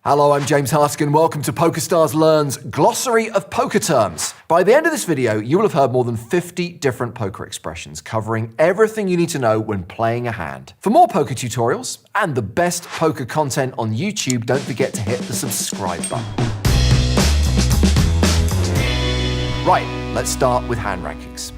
Hello, I'm James Hartigan. Welcome to PokerStars Learn's Glossary of Poker Terms. By the end of this video, you will have heard more than 50 different poker expressions covering everything you need to know when playing a hand. For more poker tutorials and the best poker content on YouTube, don't forget to hit the subscribe button. Right, let's start with hand rankings.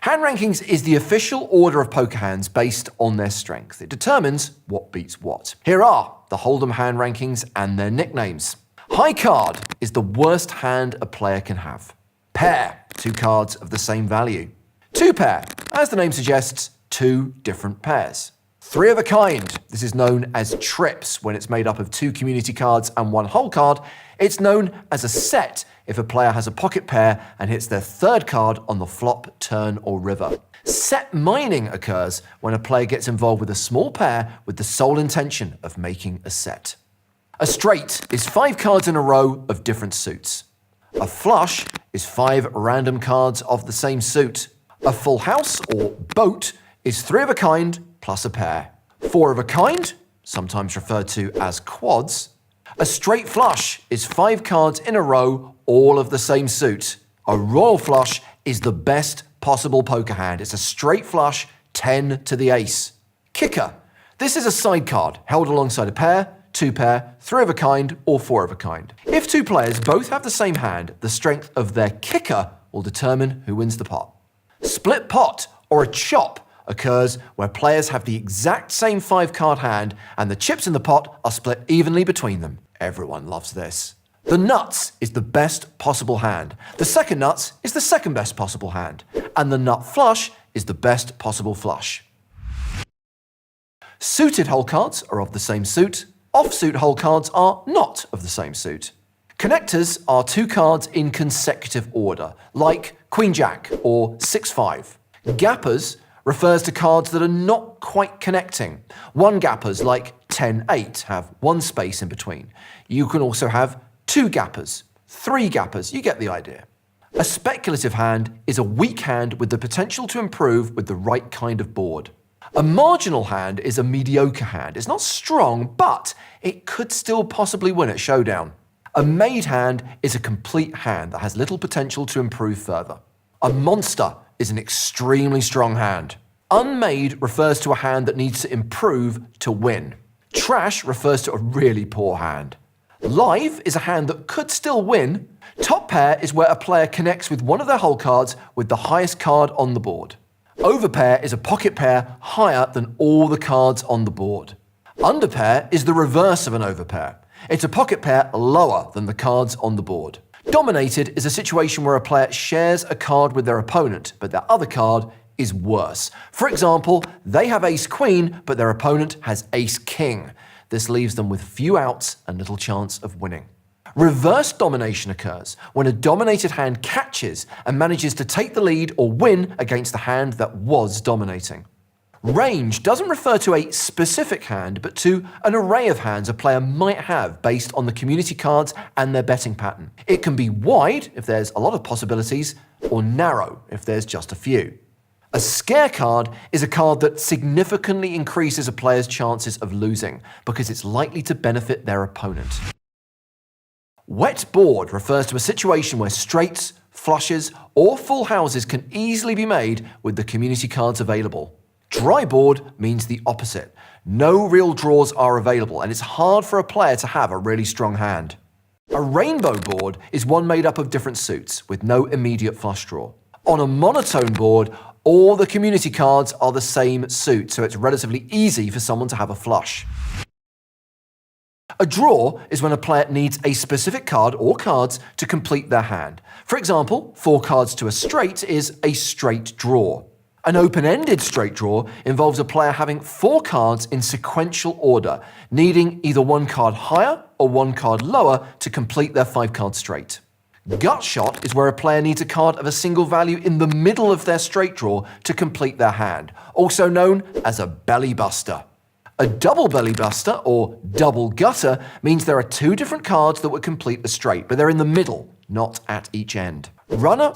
Hand rankings is the official order of poker hands based on their strength. It determines what beats what. Here are the Hold'em hand rankings and their nicknames. High card is the worst hand a player can have. Pair, two cards of the same value. Two pair, as the name suggests, two different pairs. Three of a kind, this is known as trips when it's made up of two community cards and one whole card. It's known as a set if a player has a pocket pair and hits their third card on the flop, turn, or river. Set mining occurs when a player gets involved with a small pair with the sole intention of making a set. A straight is 5 cards in a row of different suits. A flush is 5 random cards of the same suit. A full house, or boat, is 3 of a kind plus a pair. 4 of a kind, sometimes referred to as quads. A straight flush is 5 cards in a row, all of the same suit. A royal flush is the best possible poker hand. It's a straight flush, 10 to the ace. Kicker. This is a side card held alongside a pair, 2 pair, 3 of a kind, or 4 of a kind. If 2 players both have the same hand, the strength of their kicker will determine who wins the pot. Split pot, or a chop, occurs where players have the exact same 5-card hand and the chips in the pot are split evenly between them. Everyone loves this. The nuts is the best possible hand. The second nuts is the second best possible hand. And the nut flush is the best possible flush. Suited hole cards are of the same suit. Offsuit hole cards are not of the same suit. Connectors are 2 cards in consecutive order, like Queen Jack or 6-5. Gappers refers to cards that are not quite connecting. One gappers, like 10-8, have 1 space in between. You can also have 2 gappers, 3 gappers, you get the idea. A speculative hand is a weak hand with the potential to improve with the right kind of board. A marginal hand is a mediocre hand. It's not strong, but it could still possibly win at showdown. A made hand is a complete hand that has little potential to improve further. A monster is an extremely strong hand. Unmade refers to a hand that needs to improve to win. Trash refers to a really poor hand. Live is a hand that could still win. Top pair is where a player connects with one of their hole cards with the highest card on the board. Overpair is a pocket pair higher than all the cards on the board. Underpair is the reverse of an overpair. It's a pocket pair lower than the cards on the board. Dominated is a situation where a player shares a card with their opponent, but their other card is worse. For example, they have ace-queen, but their opponent has ace-king. This leaves them with few outs and little chance of winning. Reverse domination occurs when a dominated hand catches and manages to take the lead or win against the hand that was dominating. Range doesn't refer to a specific hand, but to an array of hands a player might have based on the community cards and their betting pattern. It can be wide if there's a lot of possibilities, or narrow if there's just a few. A scare card is a card that significantly increases a player's chances of losing because it's likely to benefit their opponent. Wet board refers to a situation where straights, flushes, or full houses can easily be made with the community cards available. Dry board means the opposite. No real draws are available, and it's hard for a player to have a really strong hand. A rainbow board is one made up of different suits with no immediate flush draw. On a monotone board, all the community cards are the same suit, so it's relatively easy for someone to have a flush. A draw is when a player needs a specific card or cards to complete their hand. For example, 4 cards to a straight is a straight draw. An open-ended straight draw involves a player having 4 cards in sequential order, needing either 1 card higher or 1 card lower to complete their 5-card straight. Gut shot is where a player needs a card of a single value in the middle of their straight draw to complete their hand, also known as a belly buster. A double belly buster, or double gutter, means there are 2 different cards that would complete the straight, but they're in the middle, not at each end. Runner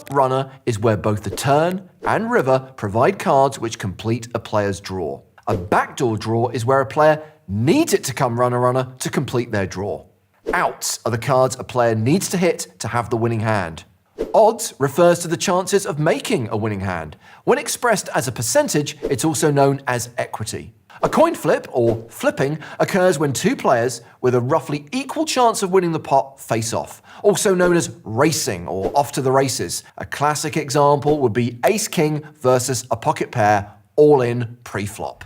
is where both the turn and river provide cards which complete a player's draw. A backdoor draw is where a player needs it to come runner-runner to complete their draw. Outs are the cards a player needs to hit to have the winning hand. Odds refers to the chances of making a winning hand. When expressed as a percentage, it's also known as equity. A coin flip, or flipping, occurs when two players with a roughly equal chance of winning the pot face off, also known as racing or off to the races. A classic example would be ace-king versus a pocket pair, all in pre-flop.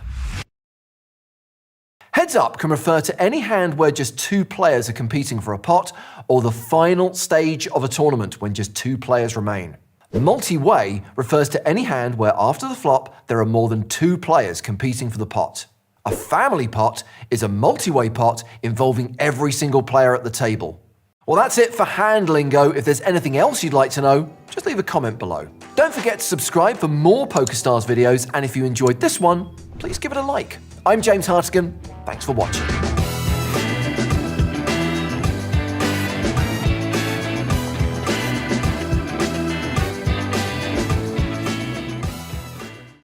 Heads up can refer to any hand where just two players are competing for a pot, or the final stage of a tournament when just two players remain. Multi-way refers to any hand where after the flop there are more than two players competing for the pot. A family pot is a multi-way pot involving every single player at the table. Well, that's it for hand lingo. If there's anything else you'd like to know, just leave a comment below. Don't forget to subscribe for more PokerStars videos, and if you enjoyed this one, please give it a like. I'm James Hartigan. Thanks for watching.